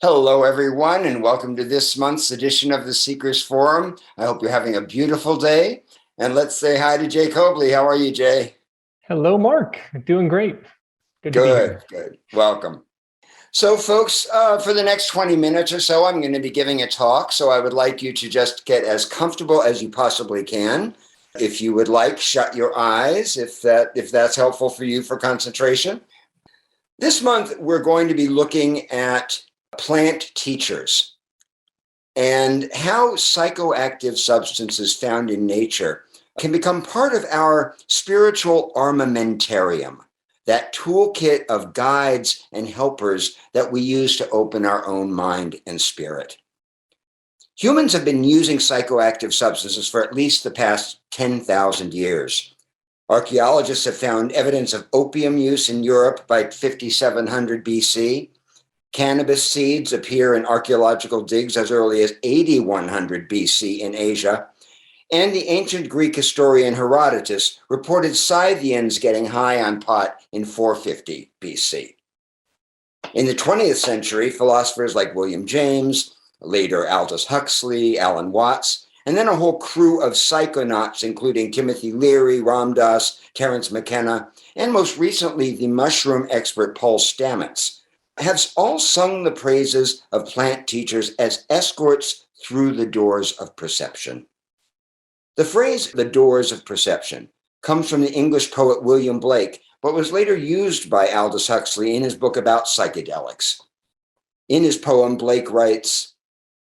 Hello, everyone, and welcome to this month's edition of the Seekers Forum. I hope you're having a beautiful day. And let's say hi to Jay Cobley. How are you, Jay? Hello, Mark. Doing great. Good to be Good, here. good. Welcome. So, folks, for the next 20 minutes or so, I'm going to be giving a talk. So, I would like you to just get as comfortable as you possibly can. If you would like, shut your eyes if that's helpful for you for concentration. This month, we're going to be looking at plant teachers and how psychoactive substances found in nature can become part of our spiritual armamentarium, that toolkit of guides and helpers that we use to open our own mind and spirit. Humans have been using psychoactive substances for at least the past 10,000 years. Archaeologists have found evidence of opium use in Europe by 5700 BC. Cannabis seeds appear in archaeological digs as early as 8100 BC in Asia, and the ancient Greek historian Herodotus reported Scythians getting high on pot in 450 BC. In the 20th century, philosophers like William James, later Aldous Huxley, Alan Watts, and then a whole crew of psychonauts, including Timothy Leary, Ram Dass, Terence McKenna, and most recently the mushroom expert Paul Stamets, have all sung the praises of plant teachers as escorts through the doors of perception. The phrase, the doors of perception, comes from the English poet William Blake, but was later used by Aldous Huxley in his book about psychedelics. In his poem, Blake writes,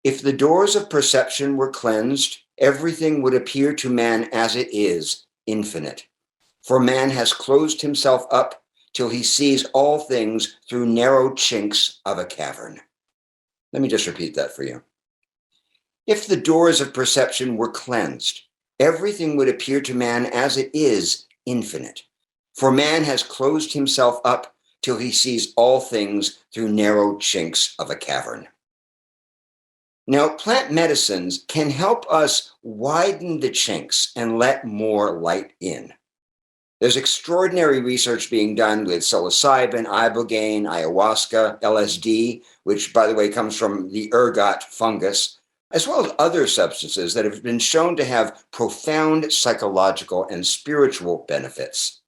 "If the doors of perception were cleansed, everything would appear to man as it is, infinite. For man has closed himself up till he sees all things through narrow chinks of a cavern." Let me just repeat that for you. If the doors of perception were cleansed, everything would appear to man as it is, infinite. For man has closed himself up till he sees all things through narrow chinks of a cavern. Now, plant medicines can help us widen the chinks and let more light in. There's extraordinary research being done with psilocybin, ibogaine, ayahuasca, LSD, which, by the way, comes from the ergot fungus, as well as other substances that have been shown to have profound psychological and spiritual benefits.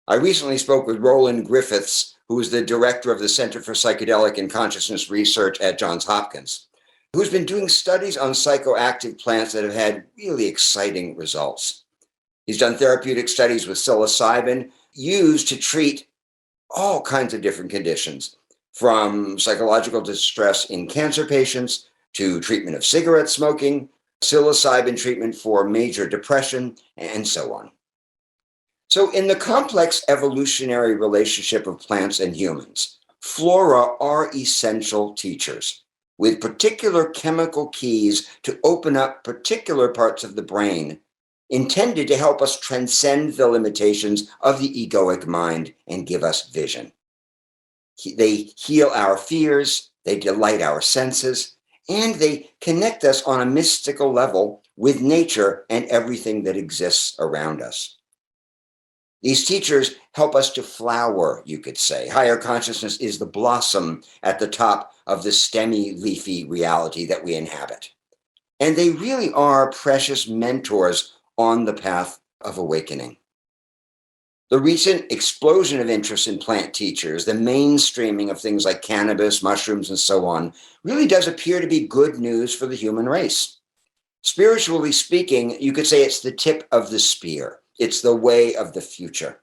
I recently spoke with Roland Griffiths, who is the director of the Center for Psychedelic and Consciousness Research at Johns Hopkins, who's been doing studies on psychoactive plants that have had really exciting results. He's done therapeutic studies with psilocybin used to treat all kinds of different conditions, from psychological distress in cancer patients to treatment of cigarette smoking, psilocybin treatment for major depression, and so on. So in the complex evolutionary relationship of plants and humans, flora are essential teachers with particular chemical keys to open up particular parts of the brain intended to help us transcend the limitations of the egoic mind and give us vision. They heal our fears, they delight our senses, and they connect us on a mystical level with nature and everything that exists around us. These teachers help us to flower, you could say. Higher consciousness is the blossom at the top of the stemmy, leafy reality that we inhabit. And they really are precious mentors on the path of awakening. The recent explosion of interest in plant teachers, the mainstreaming of things like cannabis, mushrooms, and so on, really does appear to be good news for the human race. Spiritually speaking, you could say it's the tip of the spear. It's the way of the future.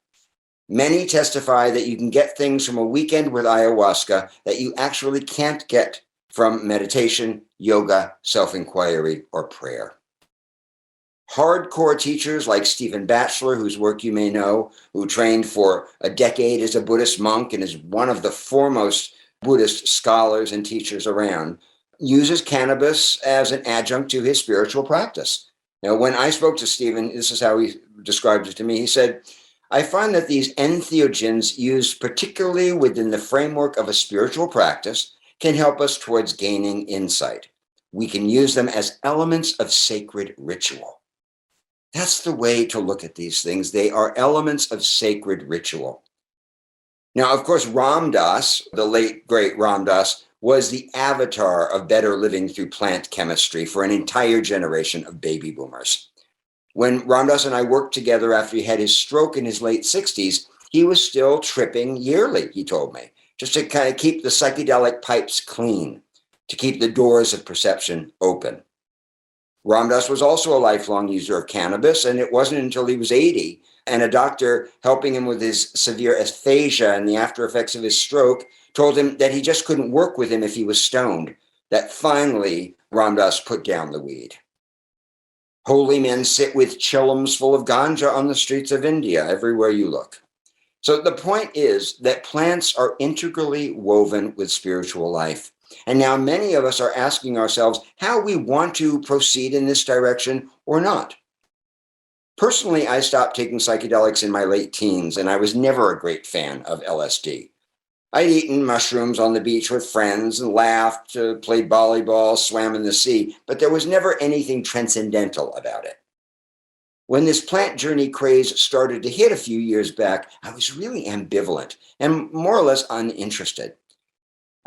Many testify that you can get things from a weekend with ayahuasca that you actually can't get from meditation, yoga, self-inquiry, or prayer. Hardcore teachers like Stephen Batchelor, whose work you may know, who trained for a decade as a Buddhist monk and is one of the foremost Buddhist scholars and teachers around, uses cannabis as an adjunct to his spiritual practice. Now, when I spoke to Stephen, this is how he described it to me. He said, "I find that these entheogens used particularly within the framework of a spiritual practice can help us towards gaining insight. We can use them as elements of sacred ritual." That's the way to look at these things. They are elements of sacred ritual. Now, of course, Ram Dass, the late, great Ram Dass, was the avatar of better living through plant chemistry for an entire generation of baby boomers. When Ramdas and I worked together after he had his stroke in his late 60s, he was still tripping yearly, he told me, just to kind of keep the psychedelic pipes clean, to keep the doors of perception open. Ramdas was also a lifelong user of cannabis, and it wasn't until he was 80 and a doctor helping him with his severe aphasia and the after effects of his stroke told him that he just couldn't work with him if he was stoned, that finally Ramdas put down the weed. Holy men sit with chillums full of ganja on the streets of India, everywhere you look. So the point is that plants are integrally woven with spiritual life. And now many of us are asking ourselves how we want to proceed in this direction or not. Personally, I stopped taking psychedelics in my late teens, and I was never a great fan of LSD. I'd eaten mushrooms on the beach with friends and laughed, played volleyball, swam in the sea, but there was never anything transcendental about it. When this plant journey craze started to hit a few years back, I was really ambivalent and more or less uninterested.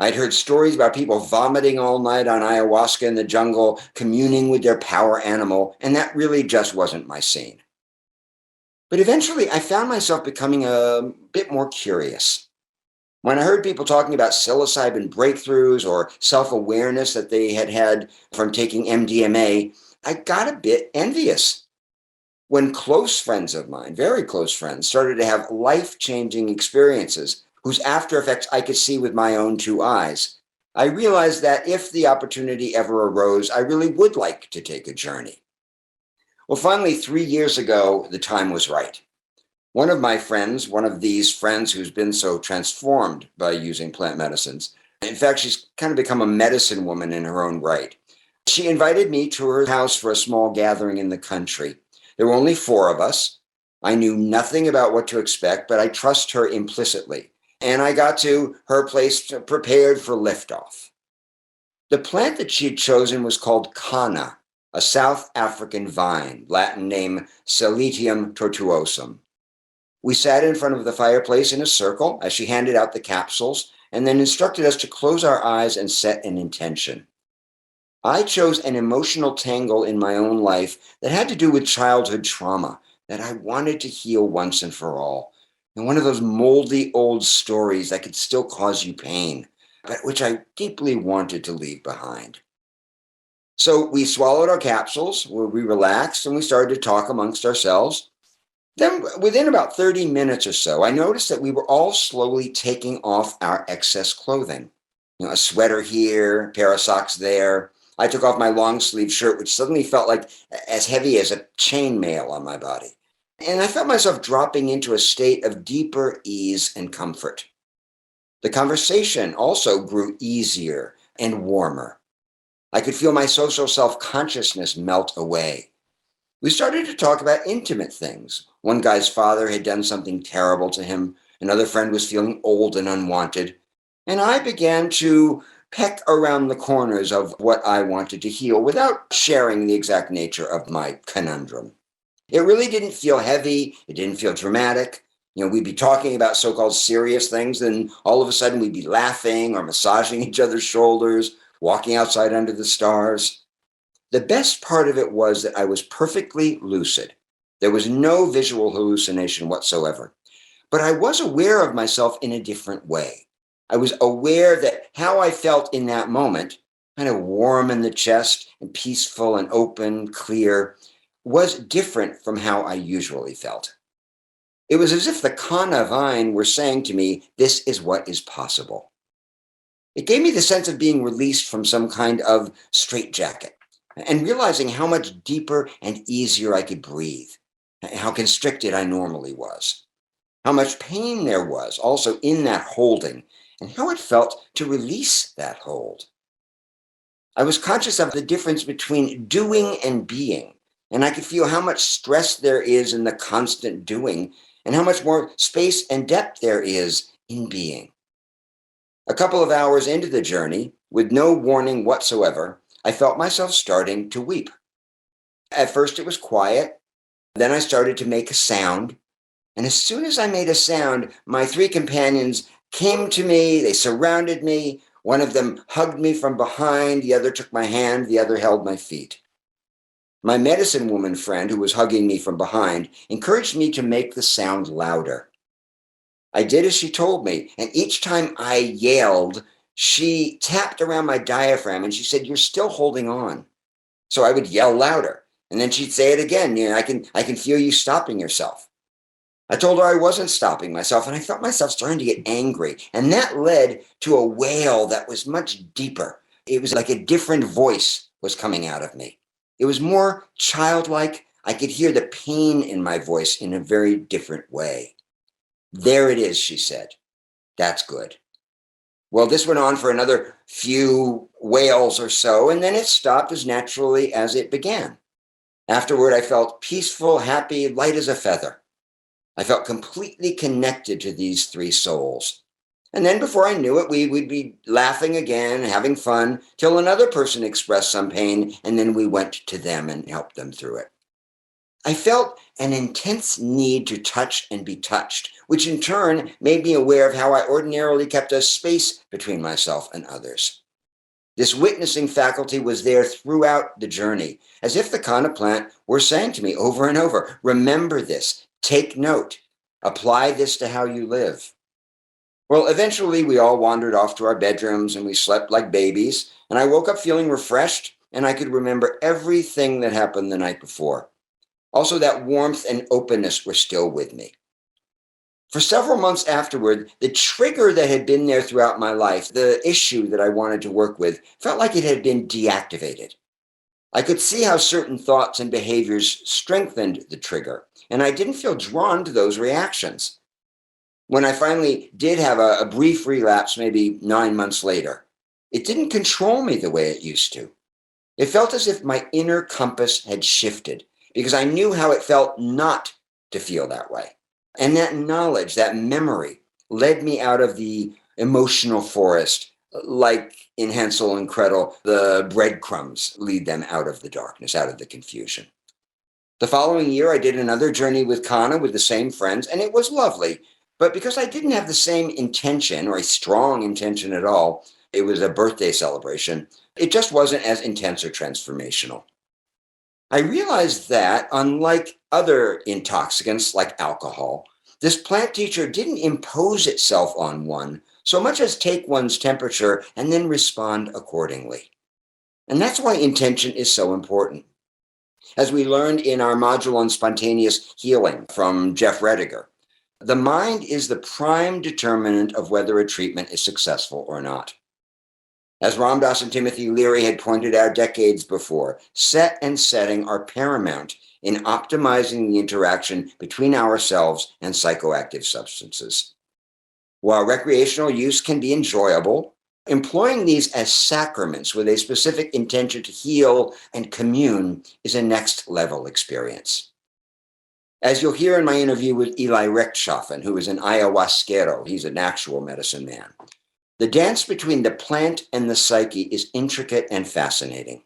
I'd heard stories about people vomiting all night on ayahuasca in the jungle, communing with their power animal, and that really just wasn't my scene. But eventually, I found myself becoming a bit more curious. When I heard people talking about psilocybin breakthroughs or self-awareness that they had had from taking MDMA, I got a bit envious. When close friends of mine, very close friends, started to have life-changing experiences whose after effects I could see with my own two eyes, I realized that if the opportunity ever arose, I really would like to take a journey. Well, finally, 3 years ago, the time was right. One of my friends, one of these friends who's been so transformed by using plant medicines, in fact, she's kind of become a medicine woman in her own right. She invited me to her house for a small gathering in the country. There were only four of us. I knew nothing about what to expect, but I trust her implicitly. And I got to her place prepared for liftoff. The plant that she had chosen was called Kanna, a South African vine, Latin name Siletium tortuosum. We sat in front of the fireplace in a circle as she handed out the capsules and then instructed us to close our eyes and set an intention. I chose an emotional tangle in my own life that had to do with childhood trauma that I wanted to heal once and for all. And one of those moldy old stories that could still cause you pain, but which I deeply wanted to leave behind. So we swallowed our capsules, where we relaxed, and we started to talk amongst ourselves. Then, within about 30 minutes or so, I noticed that we were all slowly taking off our excess clothing. A sweater here, a pair of socks there. I took off my long sleeve shirt, which suddenly felt like as heavy as a chainmail on my body. And I felt myself dropping into a state of deeper ease and comfort. The conversation also grew easier and warmer. I could feel my social self-consciousness melt away. We started to talk about intimate things. One guy's father had done something terrible to him. Another friend was feeling old and unwanted. And I began to peck around the corners of what I wanted to heal without sharing the exact nature of my conundrum. It really didn't feel heavy. It didn't feel dramatic. We'd be talking about so-called serious things, and all of a sudden we'd be laughing or massaging each other's shoulders, walking outside under the stars. The best part of it was that I was perfectly lucid. There was no visual hallucination whatsoever. But I was aware of myself in a different way. I was aware that how I felt in that moment, kind of warm in the chest and peaceful and open, clear, was different from how I usually felt. It was as if the Kanna vine were saying to me, this is what is possible. It gave me the sense of being released from some kind of straitjacket and realizing how much deeper and easier I could breathe, how constricted I normally was, how much pain there was also in that holding, and how it felt to release that hold. I was conscious of the difference between doing and being, and I could feel how much stress there is in the constant doing and how much more space and depth there is in being. A couple of hours into the journey, with no warning whatsoever, I felt myself starting to weep. At first it was quiet, then I started to make a sound, and as soon as I made a sound, my three companions came to me, they surrounded me, One of them hugged me from behind, the other took my hand, the other held my feet. My medicine woman friend, who was hugging me from behind, encouraged me to make the sound louder. I did as she told me, and each time I yelled, she tapped around my diaphragm and she said, "You're still holding on." So I would yell louder. And then she'd say it again, I can feel you stopping yourself. I told her I wasn't stopping myself, and I felt myself starting to get angry. And that led to a wail that was much deeper. It was like a different voice was coming out of me. It was more childlike. I could hear the pain in my voice in a very different way. "There it is," she said. "That's good." Well, this went on for another few wails or so, and then it stopped as naturally as it began. Afterward, I felt peaceful, happy, light as a feather. I felt completely connected to these three souls. And then before I knew it, we would be laughing again, having fun, till another person expressed some pain, and then we went to them and helped them through it. I felt an intense need to touch and be touched, which in turn made me aware of how I ordinarily kept a space between myself and others. This witnessing faculty was there throughout the journey, as if the Kana plant were saying to me over and over, "Remember this, take note, apply this to how you live." Well, eventually we all wandered off to our bedrooms and we slept like babies, and I woke up feeling refreshed and I could remember everything that happened the night before. Also, that warmth and openness were still with me. For several months afterward, the trigger that had been there throughout my life, the issue that I wanted to work with, felt like it had been deactivated. I could see how certain thoughts and behaviors strengthened the trigger, and I didn't feel drawn to those reactions. When I finally did have a brief relapse, maybe 9 months later, it didn't control me the way it used to. It felt as if my inner compass had shifted because I knew how it felt not to feel that way. And that knowledge, that memory, led me out of the emotional forest, like in Hansel and Gretel, the breadcrumbs lead them out of the darkness, out of the confusion. The following year, I did another journey with Kana with the same friends, and it was lovely. But because I didn't have the same intention or a strong intention at all, it was a birthday celebration, it just wasn't as intense or transformational. I realized that, unlike other intoxicants like alcohol, this plant teacher didn't impose itself on one so much as take one's temperature and then respond accordingly. And that's why intention is so important. As we learned in our module on spontaneous healing from Jeff Rediger, the mind is the prime determinant of whether a treatment is successful or not. As Ramdas and Timothy Leary had pointed out decades before, set and setting are paramount in optimizing the interaction between ourselves and psychoactive substances. While recreational use can be enjoyable, employing these as sacraments with a specific intention to heal and commune is a next level experience. As you'll hear in my interview with Eli Rechtschaffen, who is an ayahuasquero, he's an actual medicine man, the dance between the plant and the psyche is intricate and fascinating.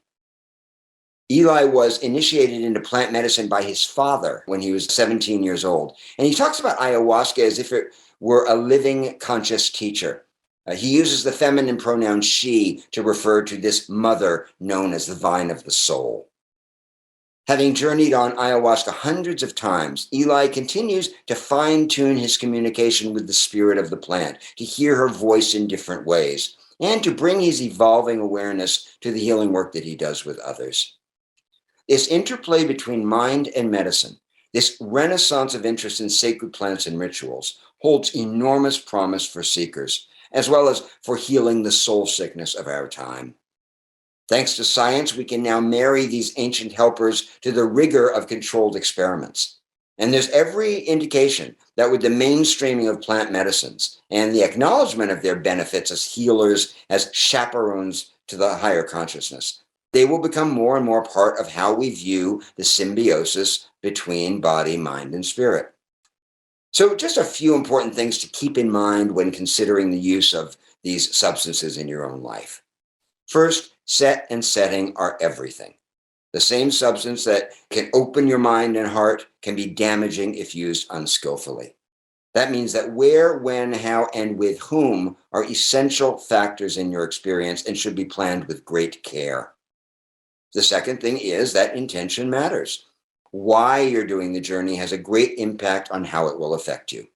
Eli was initiated into plant medicine by his father when he was 17 years old. And he talks about ayahuasca as if it were a living, conscious teacher. He uses the feminine pronoun she to refer to this mother known as the vine of the soul. Having journeyed on ayahuasca hundreds of times, Eli continues to fine-tune his communication with the spirit of the plant, to hear her voice in different ways, and to bring his evolving awareness to the healing work that he does with others. This interplay between mind and medicine, this renaissance of interest in sacred plants and rituals, holds enormous promise for seekers, as well as for healing the soul sickness of our time. Thanks to science, we can now marry these ancient helpers to the rigor of controlled experiments. And there's every indication that with the mainstreaming of plant medicines and the acknowledgement of their benefits as healers, as chaperones to the higher consciousness, they will become more and more part of how we view the symbiosis between body, mind, and spirit. So just a few important things to keep in mind when considering the use of these substances in your own life. First, set and setting are everything. The same substance that can open your mind and heart can be damaging if used unskillfully. That means that where, when, how, and with whom are essential factors in your experience and should be planned with great care. The second thing is that intention matters. Why you're doing the journey has a great impact on how it will affect you.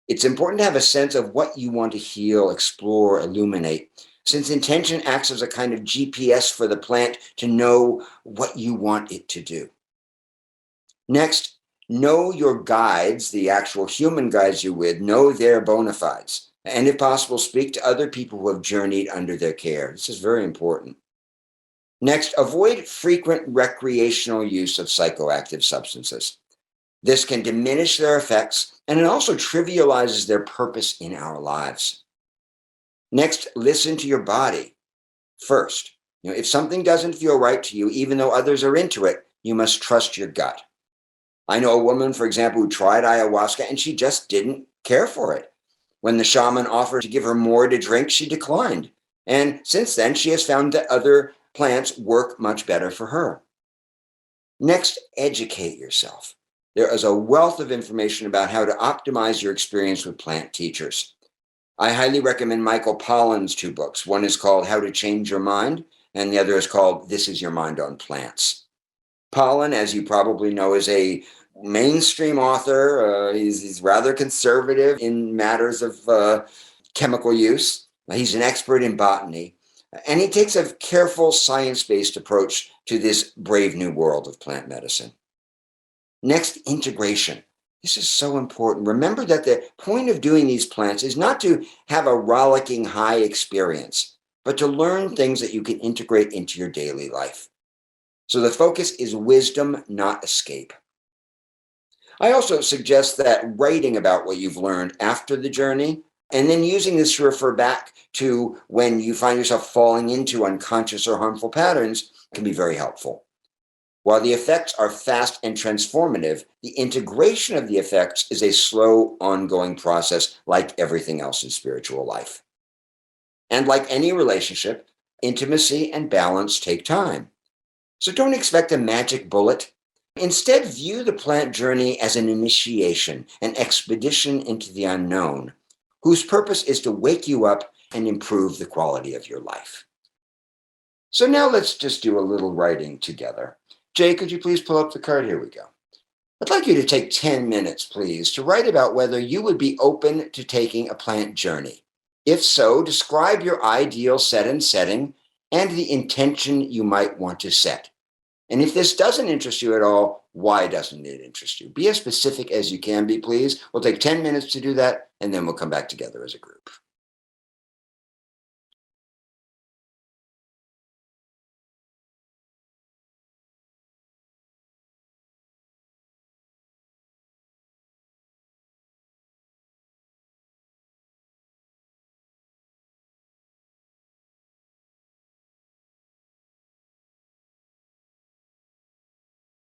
It's important to have a sense of what you want to heal, explore, illuminate, since intention acts as a kind of GPS for the plant to know what you want it to do. Next, know your guides, the actual human guides you're with, know their bona fides. And if possible, speak to other people who have journeyed under their care. This is very important. Next, avoid frequent recreational use of psychoactive substances. This can diminish their effects, and it also trivializes their purpose in our lives. Next, listen to your body first. If something doesn't feel right to you, even though others are into it, you must trust your gut. I know a woman, for example, who tried ayahuasca and she just didn't care for it. When the shaman offered to give her more to drink, she declined. And since then, she has found that other plants work much better for her. Next, educate yourself. There is a wealth of information about how to optimize your experience with plant teachers. I highly recommend Michael Pollan's two books. One is called How to Change Your Mind, and the other is called This Is Your Mind on Plants. Pollan, as you probably know, is a mainstream author. He's rather conservative in matters of chemical use. He's an expert in botany, and he takes a careful science-based approach to this brave new world of plant medicine. Next, integration. This is so important. Remember that the point of doing these plants is not to have a rollicking high experience, but to learn things that you can integrate into your daily life. So the focus is wisdom, not escape. I also suggest that writing about what you've learned after the journey, and then using this to refer back to when you find yourself falling into unconscious or harmful patterns, can be very helpful. While the effects are fast and transformative, the integration of the effects is a slow, ongoing process like everything else in spiritual life. And like any relationship, intimacy and balance take time. So don't expect a magic bullet. Instead, view the plant journey as an initiation, an expedition into the unknown, whose purpose is to wake you up and improve the quality of your life. So now let's just do a little writing together. Jay, could you please pull up the card? Here we go. I'd like you to take 10 minutes, please, to write about whether you would be open to taking a plant journey. If so, describe your ideal set and setting and the intention you might want to set. And if this doesn't interest you at all, why doesn't it interest you? Be as specific as you can be, please. We'll take 10 minutes to do that, and then we'll come back together as a group.